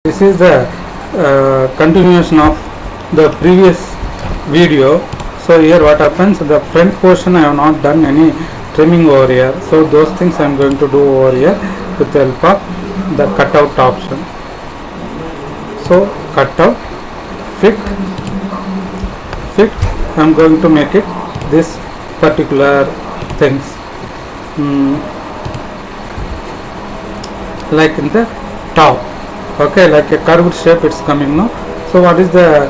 This is the continuation of the previous video. So here what happens, the front portion I have not done any trimming over here, so those things I am going to do over here with the help of the cutout option. So cutout, fit, I am going to make it this particular things like in the top. Okay, like a curved shape it's coming now. So what is the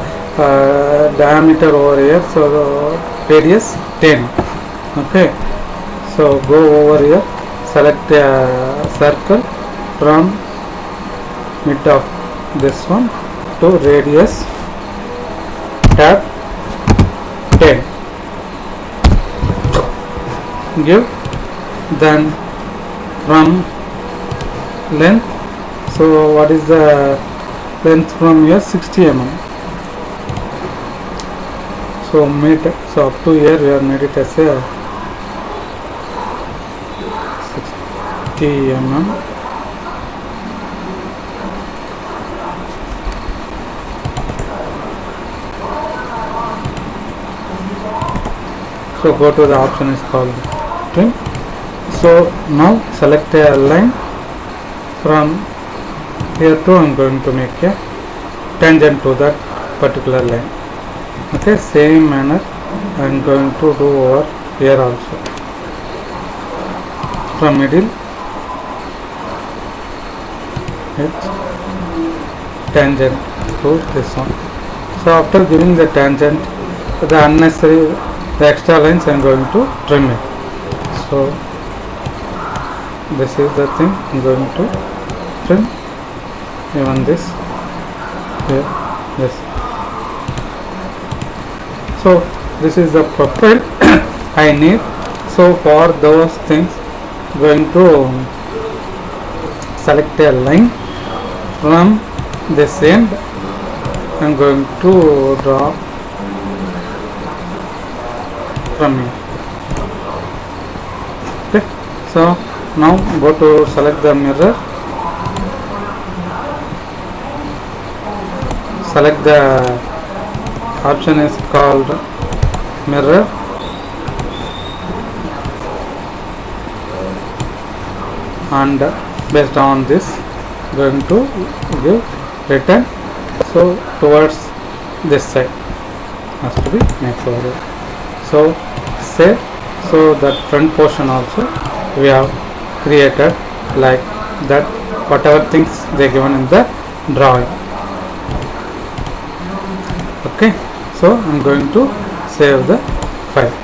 diameter over here? So the radius 10. Okay, so go over here, select a circle from mid of this one to radius tab 10. Give, then from length. So what is the length from here? 60 mm. So made, so up to here we have made it as a 60 mm. So go to the option is called trim. So now select a line from here to I am going to make a tangent to that particular line. Okay, same manner I am going to do over here also. From middle, it's tangent to this one. So after giving the tangent, the unnecessary, the extra lines I am going to trim it. So this is the thing I am going to trim. Even this here, this. So this is the profile I need. So for those things, going to select a line from this end. I am going to draw from here. Okay. So now go to select the mirror. Select the option is called mirror, and based on this going to give return. So towards this side has to be next over here. So save. So that front portion also we have created like that, whatever things they given in the drawing. Okay, so I am going to save the file.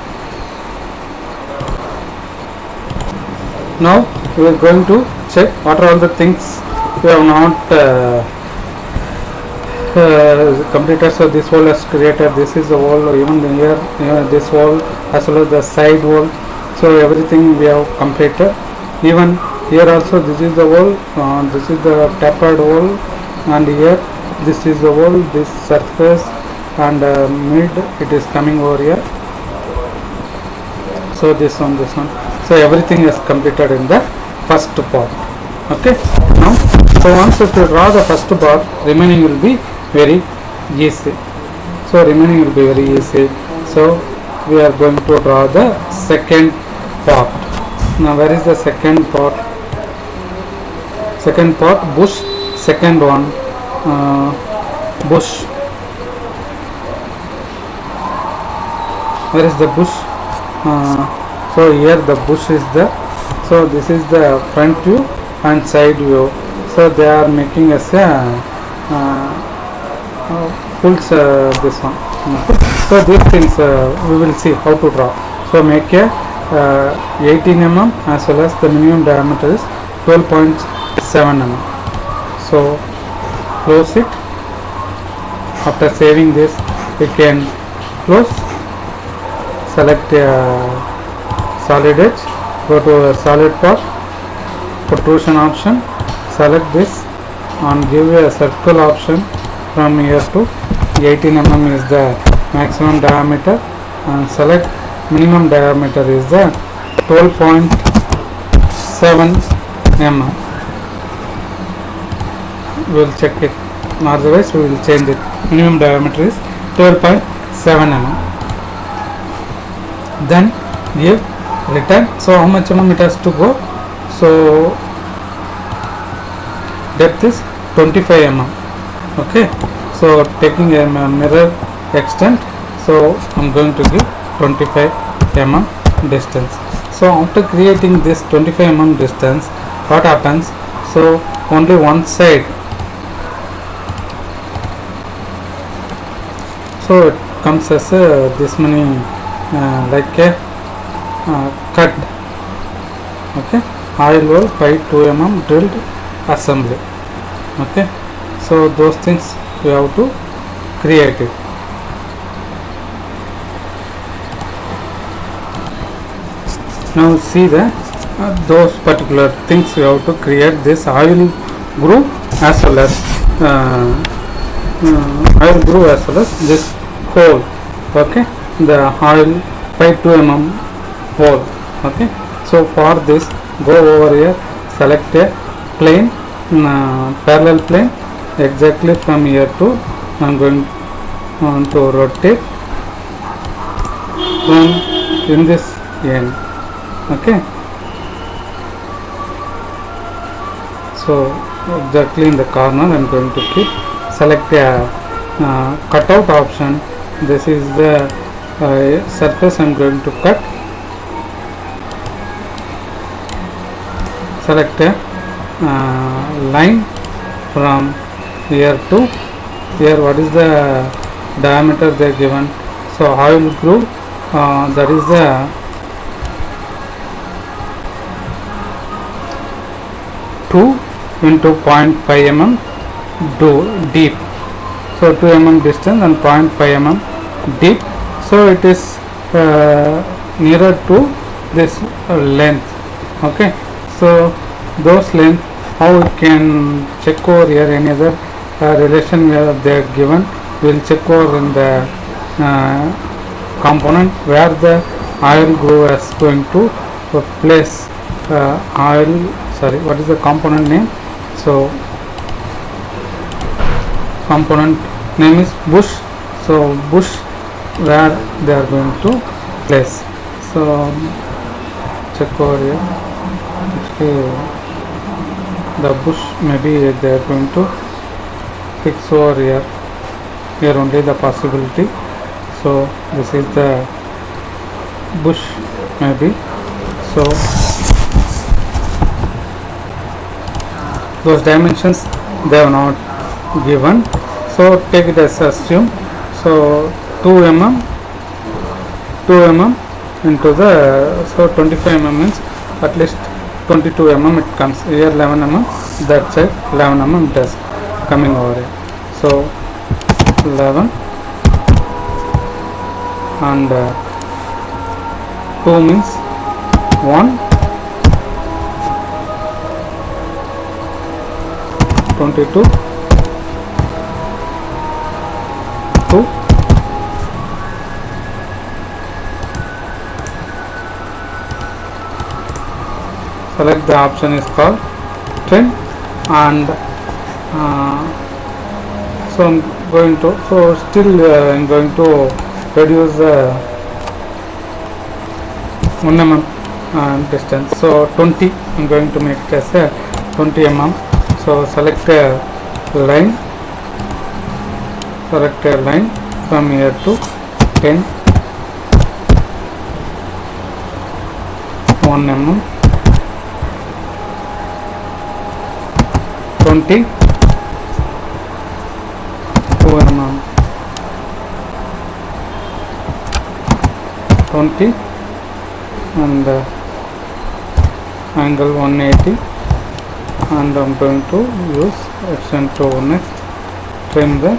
Now we are going to check what are all the things we have not completed. So this wall is created, this is the wall, even here this wall as well as the side wall. So everything we have completed. Even here also this is the wall, this is the tapered wall, and here this is the wall, this surface, and mid it is coming over here. So this one, so everything is completed in the first part. Okay, now so once you draw the first part, remaining will be very easy. So remaining will be very easy. So we are going to draw the second part. Now where is the second part? Second part, bush. Second one, bush. Where is the bush? So here the bush is there. So this is the front view and side view. So they are making us a full this one. So these things we will see how to draw. So make a 18 mm as well as the minimum diameter is 12.7 mm. So close it. After saving this, we can close. Select solid edge, go to solid part, protrusion option, select this and give a circle option. From here to 18 mm is the maximum diameter, and select minimum diameter is the 12.7 mm. we will check it, otherwise we will change it. Minimum diameter is 12.7 mm. Then give return. So how much mm it has to go? So depth is 25 mm. Okay, so taking a mirror extent, so I'm going to give 25 mm distance. So after creating this 25 mm distance, what happens? So only one side, so it comes as this many like a cut. Okay, oil hole by 2 mm drilled assembly. Okay, so those things we have to create it. Now see the those particular things we have to create this oil groove as well as oil groove as well as this hole. Okay, the oil by 2 mm hole. Okay, so for this, go over here, select a plane, parallel plane, exactly from here to I'm going to rotate from in this end. Okay, so exactly in the corner I'm going to keep, select a cutout option. This is the surface I'm going to cut. Select a line from here to here. What is the diameter they are given? So oil groove, that is the 2 into 0.5 mm deep. So 2 mm distance and 0.5 mm deep. So it is nearer to this length. Okay, so those length, how we can check over here, any other relation where they are given, we will check over in the component where the oil groove is going to place oil. Sorry, what is the component name? So component name is bush. So bush where they are going to place. So check over here. Okay, the bush maybe they are going to fix over here. Here only the possibility. So this is the bush maybe. So those dimensions they have not given, so take it as assume. So 2 mm into the, so 25 mm means at least 22 mm it comes here, 11 mm that side, 11 mm it is coming over here. So 11 and 2 means 1, 22, 2, select the option is called trim, and so I'm going to, so still I'm going to reduce 1 mm distance. So 20 I'm going to make it as a 20 mm. So select a line, from here to 10, 1 mm, 20, 2 mm, 20, and angle 180. And I'm going to use extend to next, trim the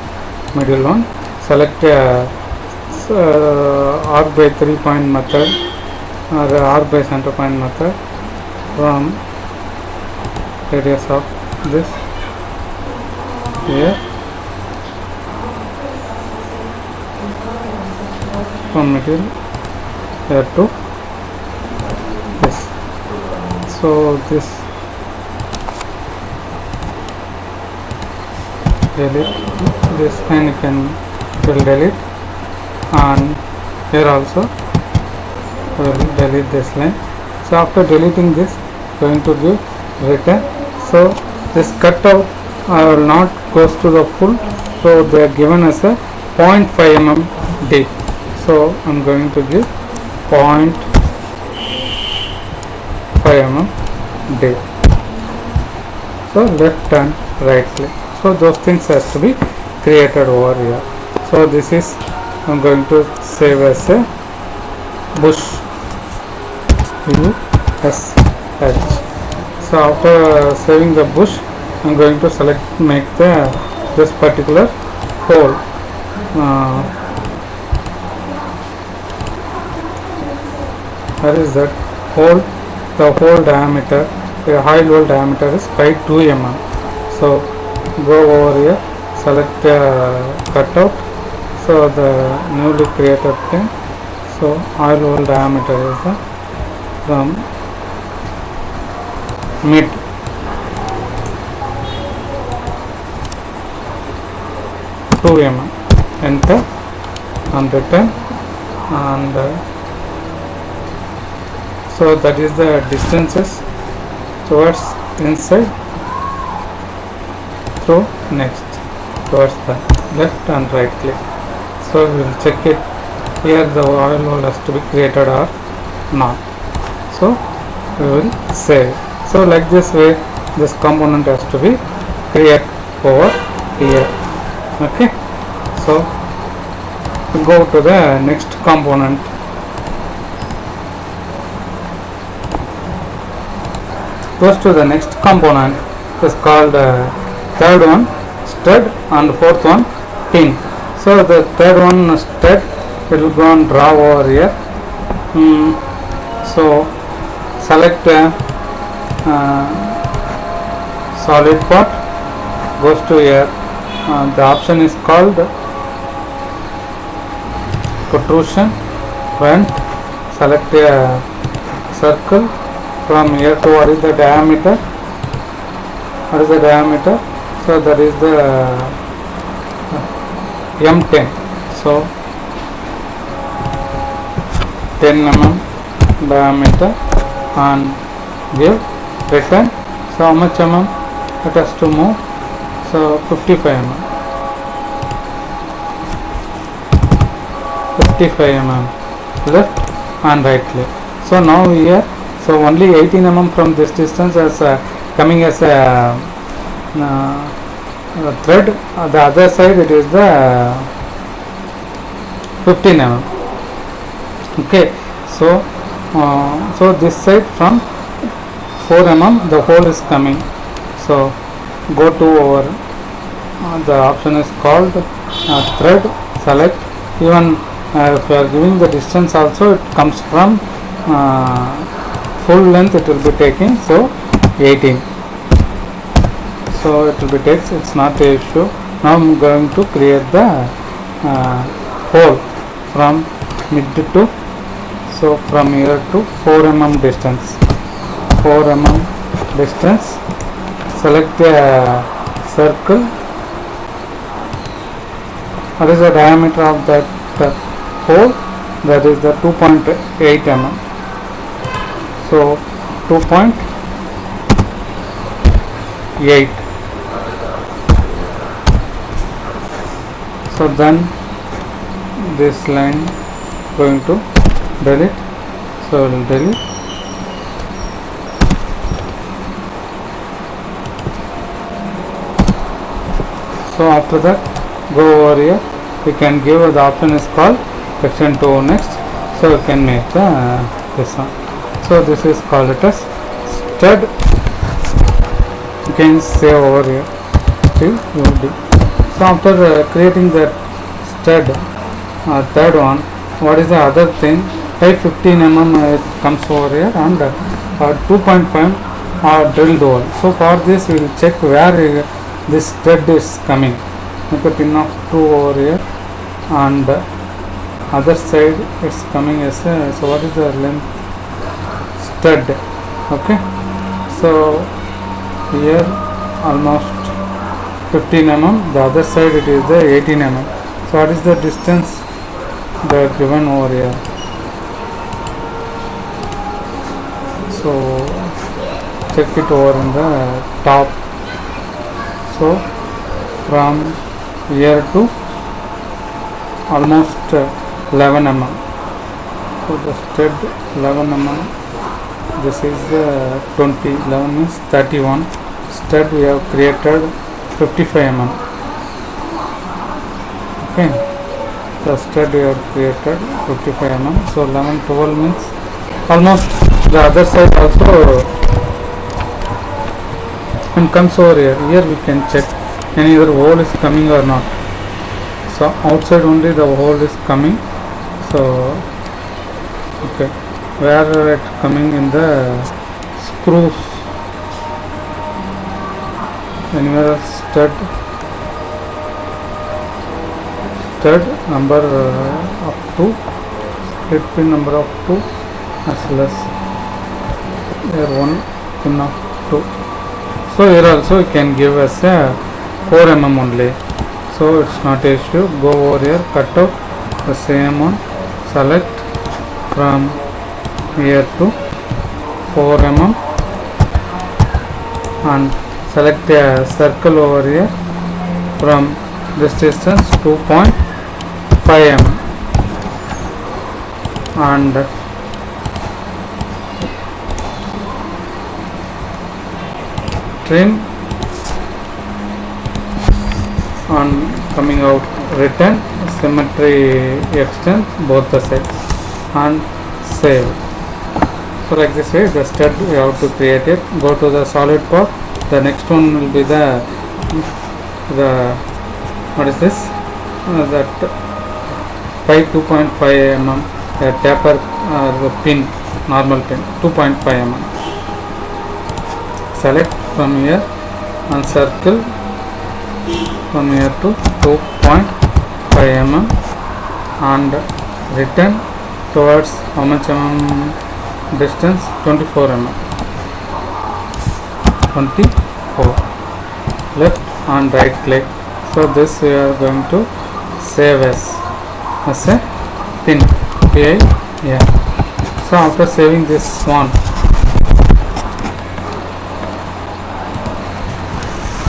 middle one, select arc by 3 point method or arc by center point method from radius of this here, from middle here to this. So this delete this line, you can will delete, and here also will delete this line. So after deleting this, going to give return. So this cutout will not goes to the full, so they are given as a 0.5 mm deep. So I'm going to give 0.5 mm deep. So left and right click. So those things has to be created over here. So this is I'm going to save as a bush USH. So after saving the bush, I'm going to select, make this particular hole. That is that hole. The hole diameter, the high hole diameter is 2 mm. So go over here, select cutout. So the newly created plane. So high hole diameter is from mid to 2 mm. Enter and return, and so that is the distances towards inside to next towards the left and right click. So we will check it here, the oil hole has to be created or not. So we will save. So like this way this component has to be created over here. Okay, so we go to the next component. Goes to the next component is called third one stud and fourth one pin. So the third one stud will go and draw over here. So select solid part, goes to here. The option is called protrusion front. Select a circle from here to what is the diameter. What is the diameter? So that is the M10. So 10 mm diameter, and give return. So how much mm it has to move? So 55 mm. 55 mm left and right click. So now here, so only 18 mm from this distance as coming as a thread. The other side it is the 15 mm. Okay, so so this side from 4 mm the hole is coming. So go to our the option is called thread. Select, even if you are giving the distance also, it comes from full length it will be taking, so 18. So it will be takes, it's not a issue. Now I'm going to create the hole from mid to, so from here to 4 mm distance. 4 mm distance. Select the circle. What is the diameter of that hole? That is the 2.8 mm. So 2.8. So then this line going to delete. So we will delete. So after that, go over here. We can give the option is called section 2 next. So we can make this one. So this is called it as stud. You can save over here till UD. So after creating that stud, third one, what is the other thing? 15 mm it comes over here, and 2.5 drilled hole. So for this we will check where this stud is coming. Make a pin of 2 over here, and other side it's coming as a, so what is the length? Stud. Okay, so here almost 15 mm, the other side it is the 18 mm. So what is the distance they are given over here? So check it over in the top. So from here to almost 11 mm. So the stud 11 mm. This is 20. 11 is 31. Stud we have created 55 mm. Okay. The stud we have created 55 mm. So 11, 12 means almost the other side also. When comes over here, we can check any other hole is coming or not. So outside only the hole is coming. So okay, where it coming in the screws, anywhere stud number of 2, split pin number of 2, as well as here 1 pin of 2. So here also you can give us a 4 mm only. So it's not an issue. Go over here, cut out the same one, select from here to 4 mm and select a circle over here from this distance 2.5 mm and trim on coming out, return, symmetry extend both the sides and save. So like this way the stud we have to create it. Go to the solid part. The next one will be the what is this, that pipe 2.5 mm taper the pin, normal pin 2.5 mm. Select from here and circle from here to 2.5 mm and return towards how much mm distance, 24 mm, 24, left and right click. So this we are going to save as a pin PI. So after saving this one,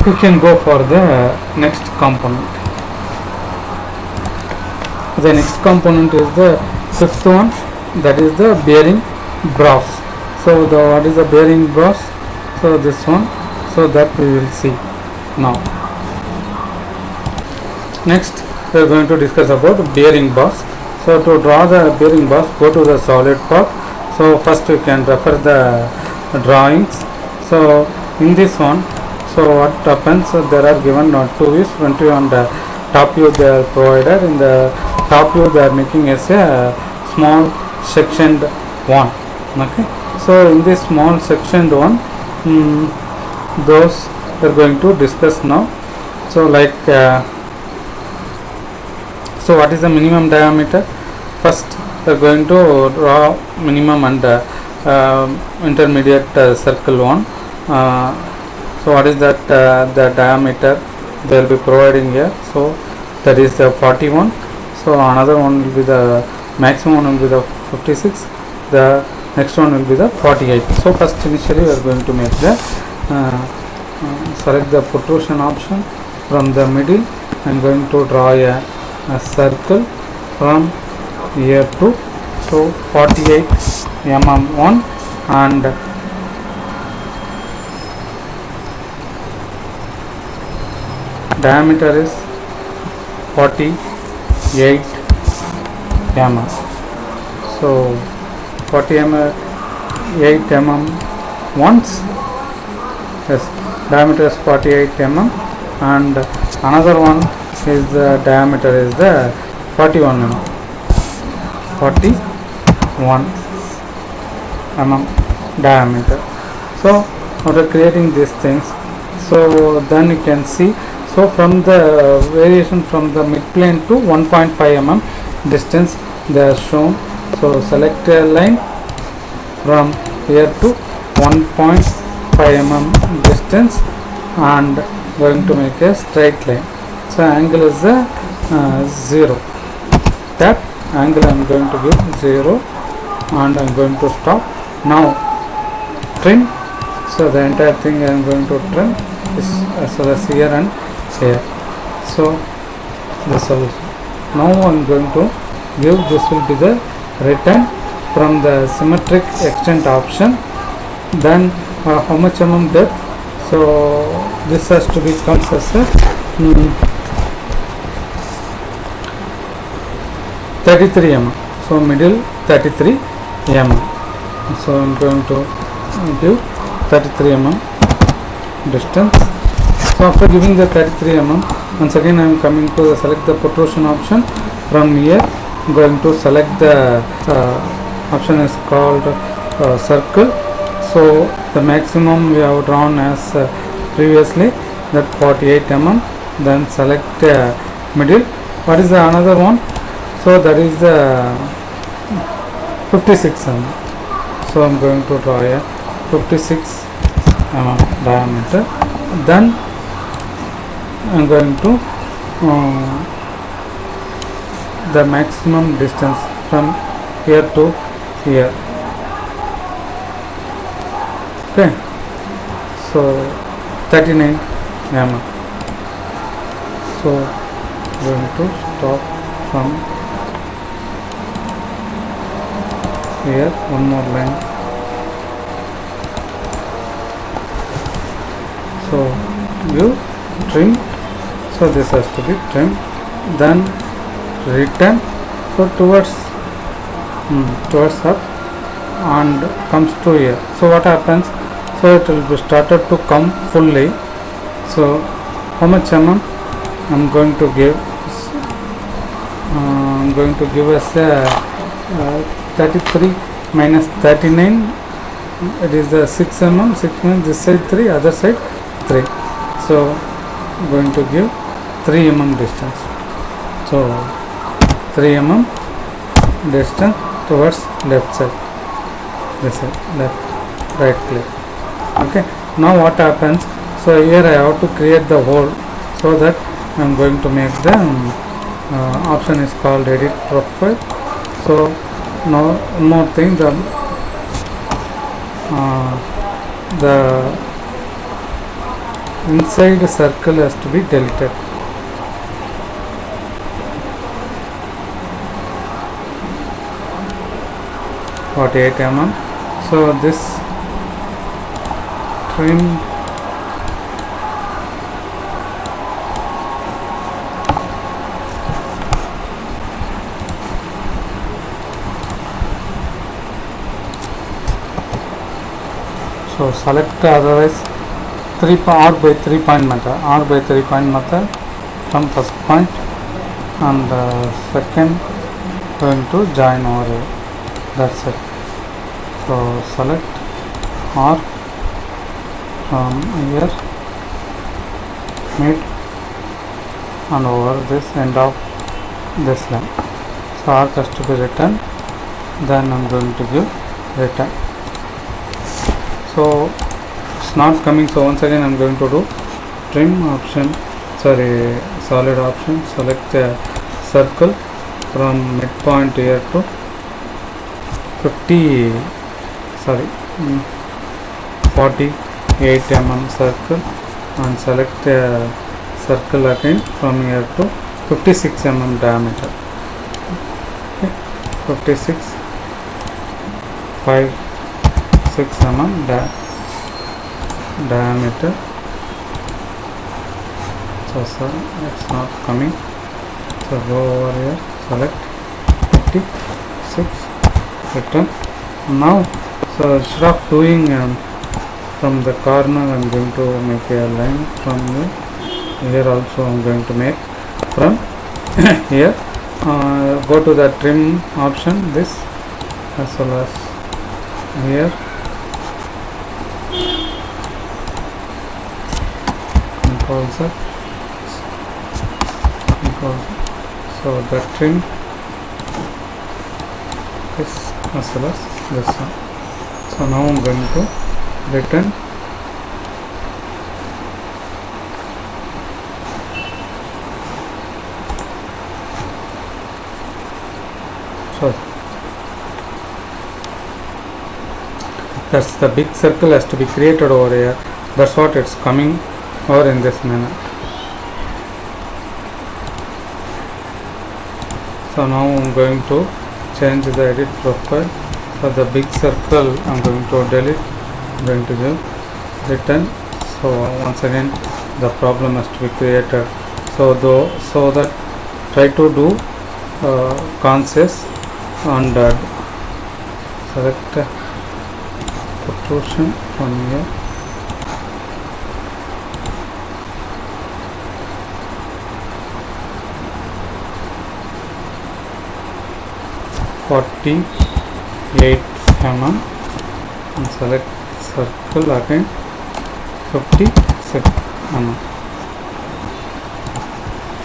we can go for the next component. The next component is the fifth one, that is the bearing brass. So what is the bearing brass? So this one, so that we will see now. Next we are going to discuss about bearing brass. So to draw the bearing brass, go to the solid part. So first you can refer the drawings. So in this one, so what happens, there are given two views, front view and top view they are provided. In the top view they are making as a small sectioned one. Okay, so in this small sectioned one, those we are going to discuss now. So like so what is the minimum diameter? First we are going to draw minimum and intermediate circle one. So what is that, the diameter they will be providing here. So that is the 41. So another one will be the maximum one will be the 56. The next one will be the 48. So first initially we are going to make the select the protrusion option from the middle. I am going to draw a circle from here to, so 48 mm one and diameter is 48 mm. So 48 mm once, yes, diameter is 48 mm and another one is the diameter is the 41 mm, 41 mm diameter. So after creating these things, so then you can see, so from the variation from the mid plane to 1.5 mm distance they are shown. So select a line from here to 1.5 mm distance and going to make a straight line. So angle is 0. That angle I am going to give 0 and I am going to stop. Now trim. So the entire thing I am going to trim is as well as here and here. So the solution. Now I am going to give, this will be the return from the symmetric extent option. Then how much mm depth? So this has to be comes as a 33 mm. So middle 33 mm. So I am going to give 33 mm distance. So after giving the 33 mm, once again I am coming to select the protrusion option. From here I am going to select the option is called circle. So the maximum we have drawn as previously, that 48 mm. Then select middle. What is the another one? So that is the 56 mm. So I am going to draw a 56 mm diameter. Then I am going to the maximum distance from here to here. Okay, so 39 mm. So going to stop from here, one more line. So you trim. So this has to be trimmed. Then return. So towards up and comes to here. So what happens? So it will be started to come fully. So how much mm I am going to give? I am going to give us a 33 minus 39. It is the 6 mm. 6 means this side 3, other side 3. So I am going to give 3 mm distance. So 3 mm distance towards left side. This side, left, right click. Okay, now what happens? So here I have to create the hole, so that I am going to make the option is called edit profile. So now one more thing, the inside circle has to be deleted. What 8 mm. So this trim so select otherwise 3 arc by 3 point method from first point and second going to join over here. That's it. So select arc from here, mid and over this end of this line. So arc has to be written. Then I am going to give return. So it's not coming. So once again I am going to do trim option, solid option, select a circle from midpoint here to 48 mm circle, and select a circle again from here to 56 mm diameter. Okay, 56 6 mm diameter. So it's not coming. So go over here, select 56, return. Now so instead of doing from the corner, I am going to make a line from here. Also I am going to make from here. Go to the trim option, this as well as here. So the trim is as well as this one. So now I am going to return So that's the big circle has to be created over here. That's what it's coming over in this manner. So now I'm going to change the edit profile. For the big circle I'm going to delete, I'm going to give return. So once again the problem has to be created. So that try to do conscious and select protrusion from here. (48mm) and select circle again 56mm.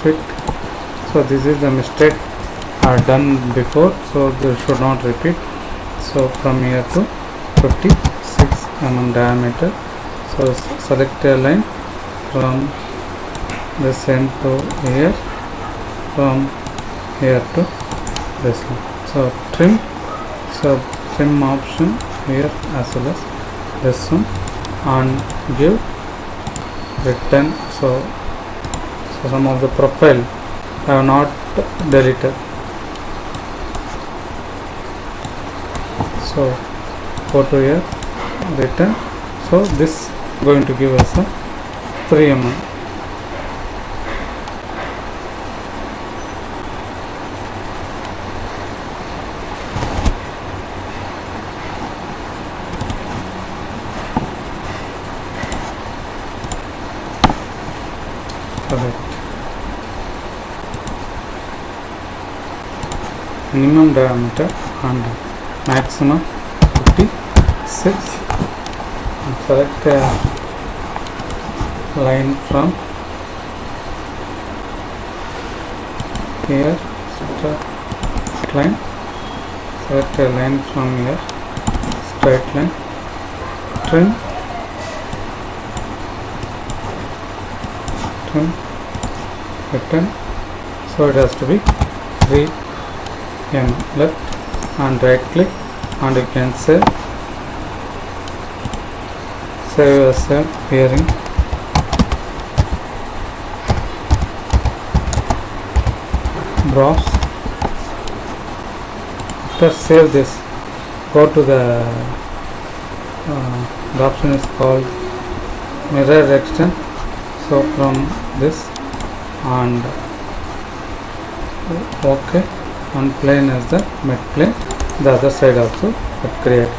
Fit. So this is the mistake are done before, so they should not repeat. So from here to 56mm diameter. So select a line from this end to here, from here to this one. So trim, so trim option here as well as this one, and give return. So some of the profile I have not deleted. So go to here, return. So this going to give us a 3mm. Minimum diameter and maximum 56. And select a line from here, straight line. Select a line from here, straight line. Trim, return. So it has to be 3mm. Left and right click, and you can save as a bearing. Browse. After save this, go to the option is called mirror extend. So from this and OK, and plane as the mid plane, the other side also create.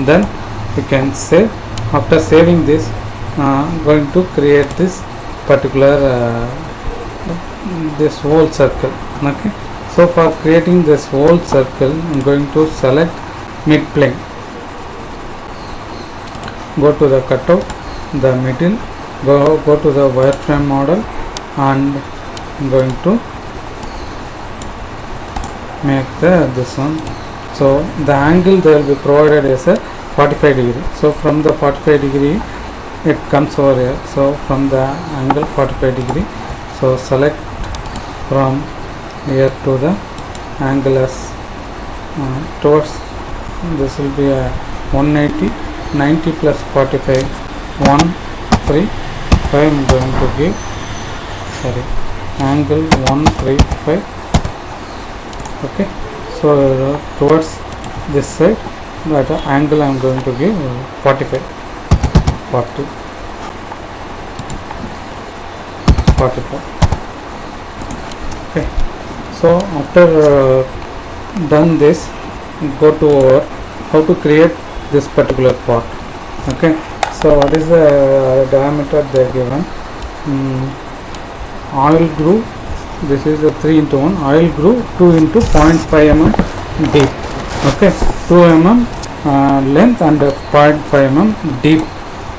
Then you can save. After saving this, going to create this particular this whole circle. Okay, so for creating this whole circle, I'm going to select mid plane, go to the cutout, the middle, go to the wireframe model, and I'm going to make this one. So the angle they will be provided as a 45 degree. So from the 45 degree it comes over here. So from the angle 45 degree, so select from here to the angle as towards this will be a 180, 90 plus 45, 135. I'm going to give angle 135. Okay, so towards this side, that angle I am going to give 45, 45. Okay, so after done this, go to how to create this particular part. Okay, so what is the diameter they are given? Oil groove, this is a 3 into 1, oil groove 2 into 0.5 mm deep. Okay, 2 mm length and 0.5 mm deep.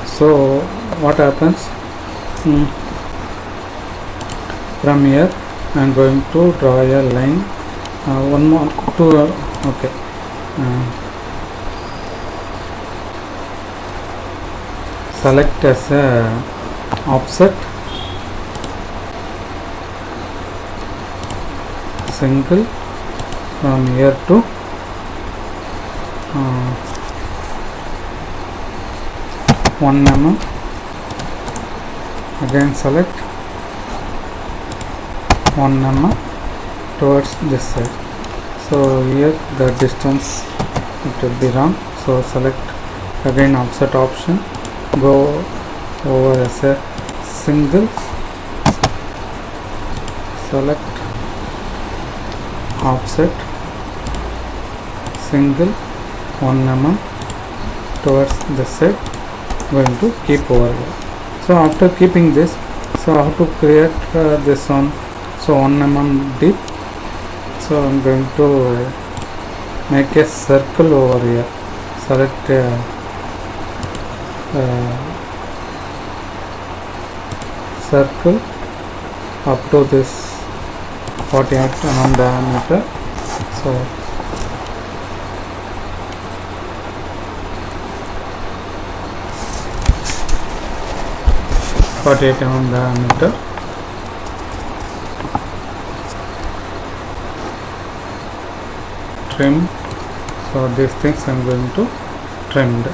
So what happens, from here I am going to draw a line, one more, two, okay, select as a offset, single, from here to 1 mm. Again select 1 mm towards this side. So here the distance it will be wrong, so select again offset option, go over as a single, select offset single 1 mm towards this side, going to keep over here. So after keeping this, so how to create this one? So 1 mm deep, so I'm going to make a circle over here, select circle up to this 48 mm diameter. So diameter. Trim. So these things I'm going to trimmed.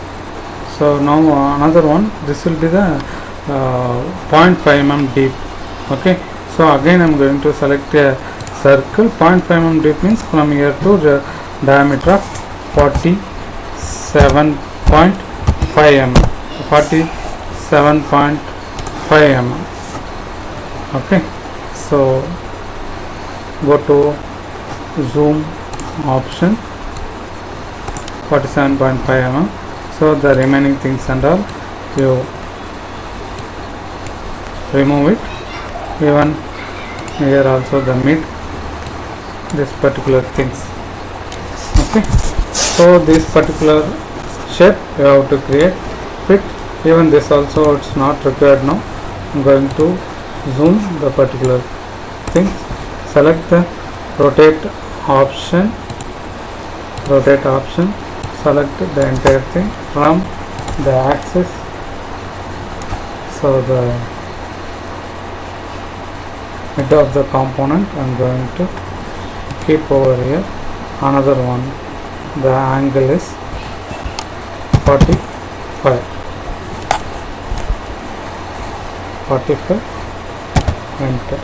So now another one, this will be the 0.5 mm deep. Okay, so again I'm going to select a circle. 0.5 mm deep means from here to the diameter of 47.5 mm. 47.5 mm. Okay, so go to zoom option, 47.5 mm. So the remaining things and all you remove it. Even here also the mid, this particular things. Okay, so this particular shape you have to create fit. Even this also it's not required now. I'm going to zoom the particular things, select the rotate option, select the entire thing from the axis. So the mid of the component I'm going to keep over here. Another one, the angle is 45, enter.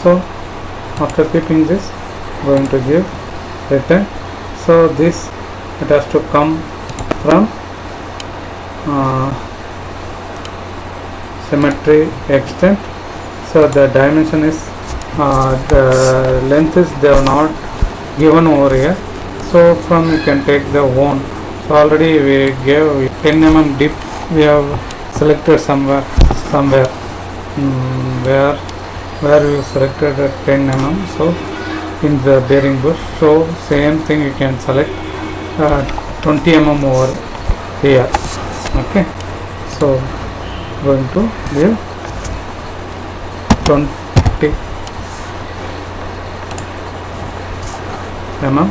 So after keeping this, going to give return. So this it has to come from symmetry extent. So the dimension is the length is they are not given over here. So from you can take the one. So already we gave 10 mm deep. We have selected somewhere where we selected at 10 mm. So in the bearing bush, so same thing you can select 20 mm over here. Okay, so going to give 20 mm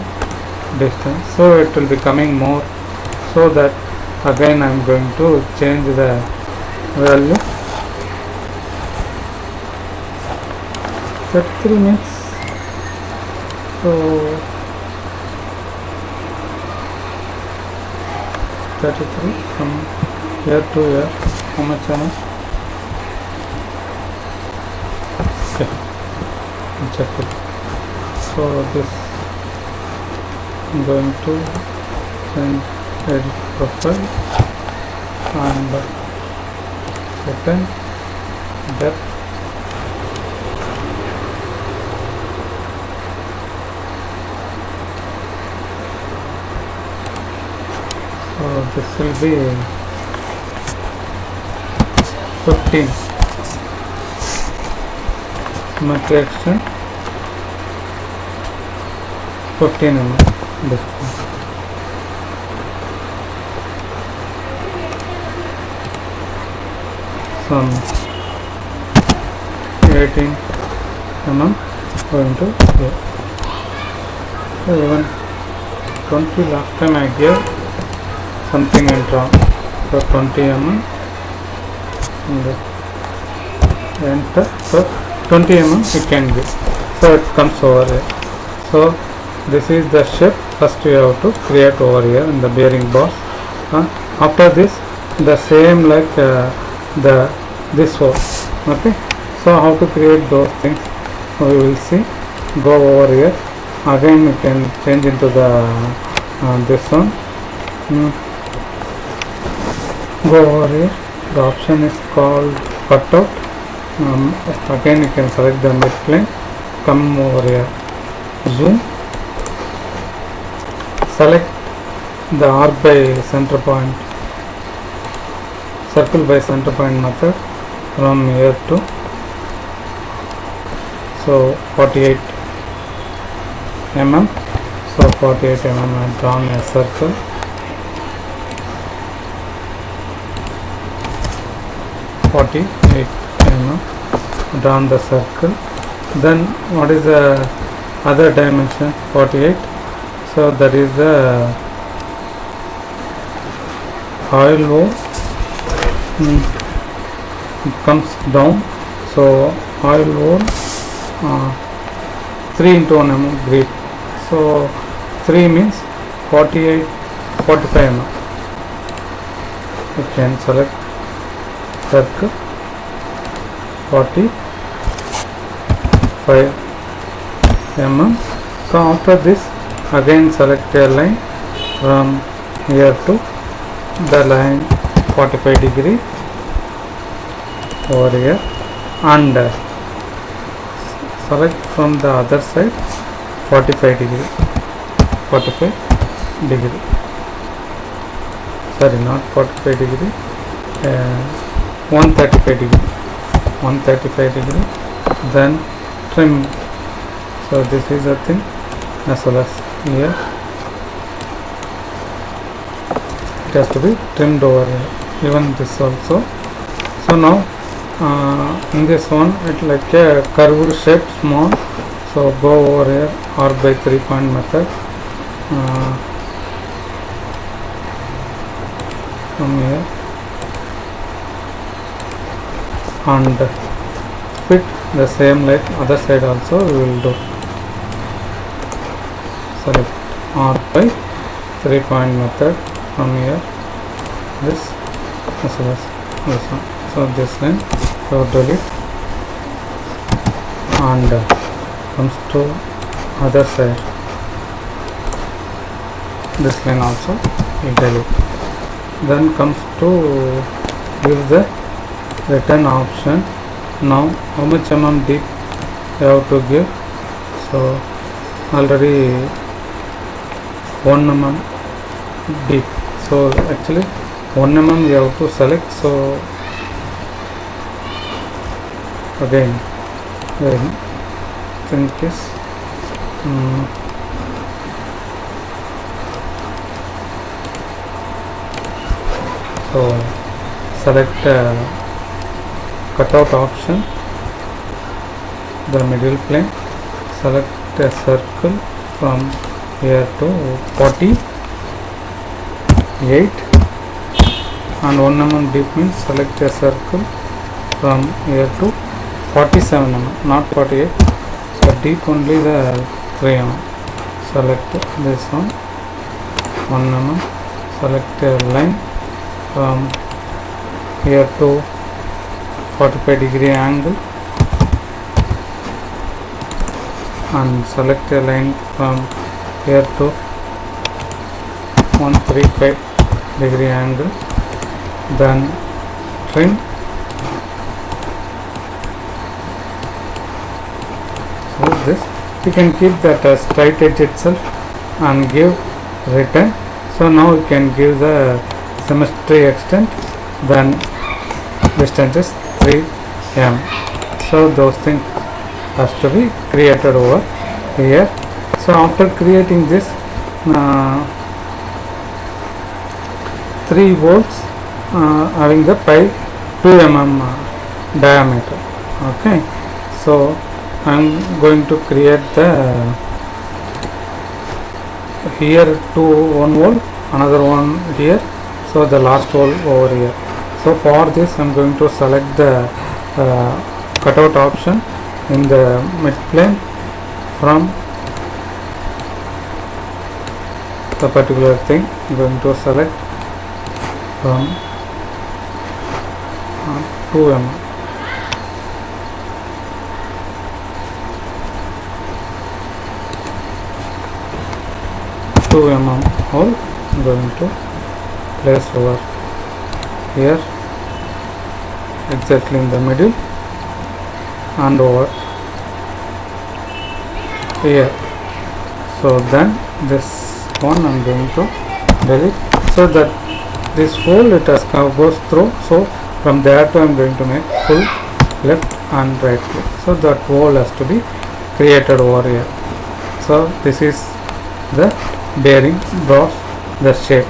distance, so it will be coming more. So that again I am going to change the value 33 minutes. So 33 from here to here, how much am okay, check it. So this I'm going to change edit profile and second depth. So this will be 15 symmetry extent 15 mm distance. Some 18 mm going to here. So even 20 last time I gave something went wrong. So 20 mm and enter. So 20 mm it can be. So it comes over here. So this is the shape first you have to create over here in the bearing boss. After this the same like the this hole. Okay, so how to create those things we will see. Go over here again, you can change into the this one. Go over here, the option is called cutout. Again you can select the mid plane, come over here, zoom, select the arc by center point, circle by center point method from here to, so 48 mm. So 48 mm I have drawn a circle. Drawn the circle. Then what is the other dimension? 48. So that is the oil hole. It comes down. So oil hole 3 into 1 mm grip. So 3 means 48, 45 mm. You can select circle 45 mm. So after this again select a line from here to the line 45 degree over here, and select from the other side 45 degree, sorry, not 45 degree, 135 degree, then trim. So this is a thing, as well as here it has to be trimmed over here, even this also. So now in this one it like a curved shape, small. So go over here, arc by 3 point method, from here, and fit the same like other side also we will do. Select arc by 3 point method from here, this as well as this one. So this line so delete, and comes to other side, this line also we delete. Then comes to give the return option. Now how much mm deep you have to give? So already 1 mm deep, so actually 1 mm you have to select. So again the thing is so select cutout option, the middle plane, select a circle from here to 48, and 1 mm deep means select a circle from here to 47 mm, not 48. So deep only the 3 mm. Select this one, 1 mm, select a line from here to 45 degree angle, and select a line from here to 135 degree angle, then trim. So this you can keep that as straight edge itself and give return. So now you can give the symmetry extent, then distance is 3 m. So those things has to be created over here. So after creating this 3 volts having the pi 2 mm diameter. Okay, so I am going to create the here 1 volt, another one here, so the last hole over here. So for this I am going to select the cutout option in the mid plane from the particular thing. I'm going to select from 2 mm. Hole I'm going to place over here, exactly in the middle, and over here. So then this one I'm going to delete, so that this hole it has goes through. So from there to I'm going to make full left and right click, so that hole has to be created over here. So this is the bearing draws the shape.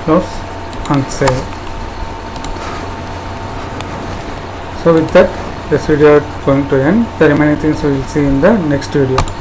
Close and save. So with that, this video is going to end. The remaining things we will see in the next video.